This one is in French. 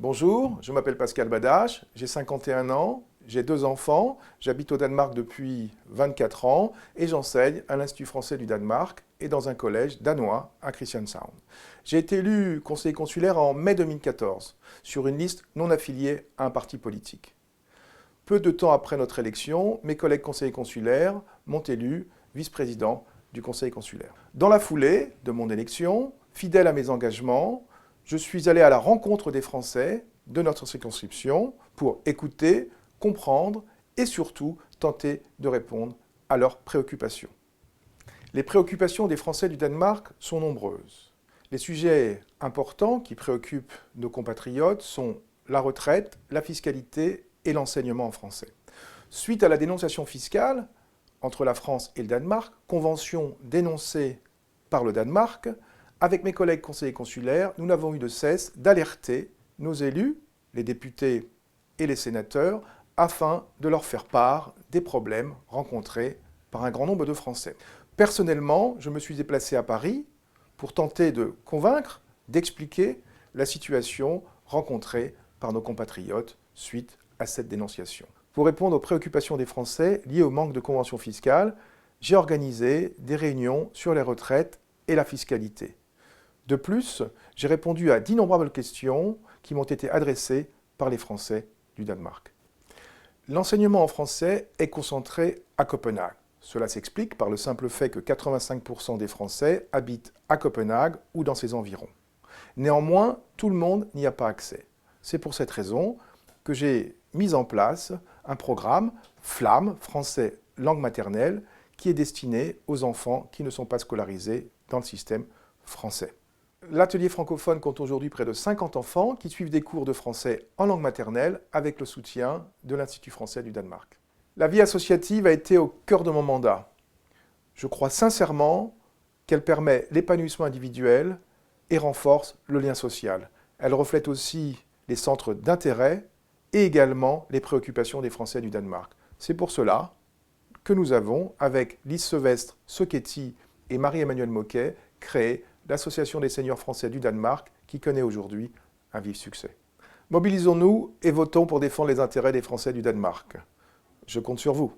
Bonjour, je m'appelle Pascal Badache, j'ai 51 ans, j'ai 2 enfants, j'habite au Danemark depuis 24 ans et j'enseigne à l'Institut français du Danemark et dans un collège danois à Christianshavn. J'ai été élu conseiller consulaire en mai 2014 sur une liste non affiliée à un parti politique. Peu de temps après notre élection, mes collègues conseillers consulaires m'ont élu vice-président du conseil consulaire. Dans la foulée de mon élection, fidèle à mes engagements, je suis allé à la rencontre des Français de notre circonscription pour écouter, comprendre et surtout tenter de répondre à leurs préoccupations. Les préoccupations des Français du Danemark sont nombreuses. Les sujets importants qui préoccupent nos compatriotes sont la retraite, la fiscalité et l'enseignement en français. Suite à la dénonciation fiscale entre la France et le Danemark, convention dénoncée par le Danemark, avec mes collègues conseillers consulaires, nous n'avons eu de cesse d'alerter nos élus, les députés et les sénateurs, afin de leur faire part des problèmes rencontrés par un grand nombre de Français. Personnellement, je me suis déplacé à Paris pour tenter de convaincre, d'expliquer la situation rencontrée par nos compatriotes suite à cette dénonciation. Pour répondre aux préoccupations des Français liées au manque de convention fiscale, j'ai organisé des réunions sur les retraites et la fiscalité. De plus, j'ai répondu à d'innombrables questions qui m'ont été adressées par les Français du Danemark. L'enseignement en français est concentré à Copenhague. Cela s'explique par le simple fait que 85% des Français habitent à Copenhague ou dans ses environs. Néanmoins, tout le monde n'y a pas accès. C'est pour cette raison que j'ai mis en place un programme FLAM, français langue maternelle, qui est destiné aux enfants qui ne sont pas scolarisés dans le système français. L'atelier francophone compte aujourd'hui près de 50 enfants qui suivent des cours de français en langue maternelle avec le soutien de l'Institut français du Danemark. La vie associative a été au cœur de mon mandat. Je crois sincèrement qu'elle permet l'épanouissement individuel et renforce le lien social. Elle reflète aussi les centres d'intérêt et également les préoccupations des Français du Danemark. C'est pour cela que nous avons, avec Lise Sevestre Soketi et Marie-Emmanuelle Moquet, créé l'Association des seniors français du Danemark, qui connaît aujourd'hui un vif succès. Mobilisons-nous et votons pour défendre les intérêts des Français du Danemark. Je compte sur vous.